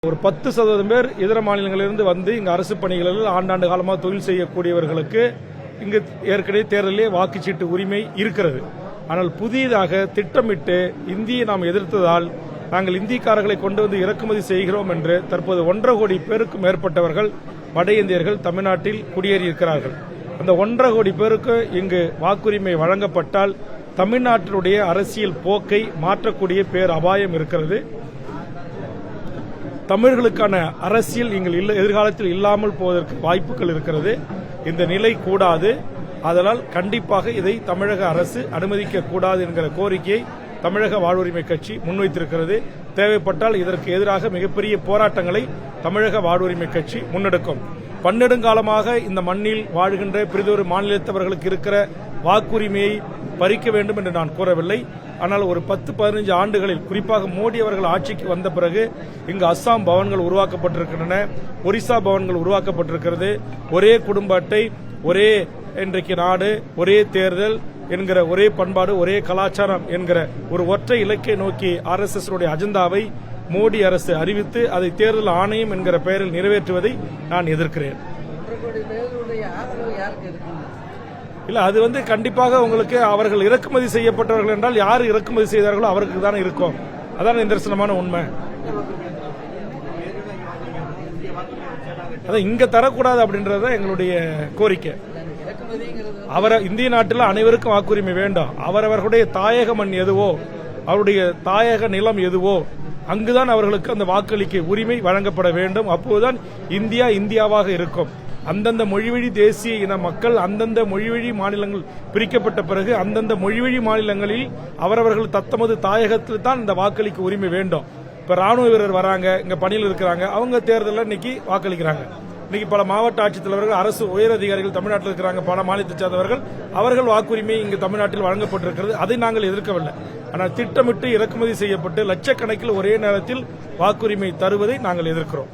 ஒரு 10% பேர் இதர மாநிலங்களிலிருந்து வந்து இங்கு அரசு பணிகளில் ஆண்டாண்டு காலமாக தொழில் செய்யக்கூடியவர்களுக்கு இங்கு ஏற்கனவே தேர்தலிலே வாக்குச்சீட்டு உரிமை இருக்கிறது. ஆனால் புதிதாக திட்டமிட்டு இந்தியை நாம் எதிர்த்ததால் நாங்கள் இந்திக்காரர்களை கொண்டு வந்து இறக்குமதி செய்கிறோம் என்று தற்போது 1.5 கோடி பேருக்கும் மேற்பட்டவர்கள் வட இந்தியர்கள் தமிழ்நாட்டில் குடியேறியிருக்கிறார்கள். அந்த 1.5 கோடி பேருக்கு இங்கு வாக்குரிமை வழங்கப்பட்டால் தமிழ்நாட்டினுடைய அரசியல் போக்கை மாற்றக்கூடிய பேர் அபாயம் இருக்கிறது. தமிழர்களுக்கான அரசியல் எதிர்காலத்தில் இல்லாமல் போவதற்கு வாய்ப்புகள் இருக்கிறது. இந்த நிலை கூடாது. அதனால் கண்டிப்பாக இதை தமிழக அரசு அனுமதிக்க கூடாது என்கிற கோரிக்கையை தமிழக வாழ்வுரிமை கட்சி முன்வைத்திருக்கிறது. தேவைப்பட்டால் இதற்கு எதிராக மிகப்பெரிய போராட்டங்களை தமிழக வாழ்வுரிமை கட்சி முன்னெடுக்கும். பன்னெடுங்காலமாக இந்த மண்ணில் வாழ்கின்ற பிறிதொரு மாநிலத்தவர்களுக்கு இருக்கிற வாக்குரிமையை பறிக்க வேண்டும் என்று நான் கூறவில்லை. ஆனால் ஒரு 10-15 ஆண்டுகளில் குறிப்பாக மோடி அவர்கள் ஆட்சிக்கு வந்த பிறகு இங்கு அஸ்ஸாம் பவன்கள் உருவாக்கப்பட்டிருக்கின்றன, ஒரிசா பவன்கள் உருவாக்கப்பட்டிருக்கிறது. ஒரே குடும்ப அட்டை, ஒரே இன்றைக்கு நாடு, ஒரே தேர்தல் என்கிற ஒரே பண்பாடு, ஒரே கலாச்சாரம் என்கிற ஒரு ஒற்றை இலக்கை நோக்கி RSS அஜெண்டாவை மோடி அரசு அறிவித்து அதை தேர்தல் ஆணையம் என்கிற பெயரில் நிறைவேற்றுவதை நான் எதிர்க்கிறேன். இல்ல, அது கண்டிப்பாக உங்களுக்கு அவர்கள் இறக்குமதி செய்யப்பட்டவர்கள் என்றால் யார் இறக்குமதி செய்தார்களோ அவருக்கு தானே இருக்கும். அதான் நிதர்சனமான உண்மை. அதான் இங்க தரக்கூடாது அப்படின்றது எங்களுடைய கோரிக்கை. இந்திய நாட்டில் அனைவருக்கும் வாக்குரிமை வேண்டும். அவரவர்களுடைய தாயக மண் எதுவோ, அவருடைய தாயக நிலம் எதுவோ அங்குதான் அவர்களுக்கு அந்த வாக்களிக்க உரிமை வழங்கப்பட வேண்டும். அப்போதுதான் இந்தியா இந்தியாவாக இருக்கும். அந்தந்த மொழிவழி தேசிய இன மக்கள் அந்தந்த மொழிவழி மாநிலங்கள் பிரிக்கப்பட்ட பிறகு அந்தந்த மொழிவழி மாநிலங்களில் அவரவர்கள் தத்தமது தாயகத்தில் தான் இந்த வாக்களிக்க உரிமை வேண்டும். இப்ப ராணுவ வீரர் வராங்க, இங்க பணியில் இருக்கிறாங்க, அவங்க தேர்தலில் இன்னைக்கு வாக்களிக்கிறாங்க. இன்னைக்கு பல மாவட்ட ஆட்சித்தலைவர்கள், அரசு உயர் அதிகாரிகள் தமிழ்நாட்டில் இருக்கிறாங்க, பல மாநிலத்தை சேர்ந்தவர்கள், அவர்கள் வாக்குரிமை இங்கு தமிழ்நாட்டில் வழங்கப்பட்டிருக்கிறது. அதை நாங்கள் எதிர்க்கவில்லை. ஆனால் திட்டமிட்டு இறக்குமதி செய்யப்பட்டு லட்சக்கணக்கில் ஒரே நேரத்தில் வாக்குரிமை தருவதை நாங்கள் எதிர்க்கிறோம்.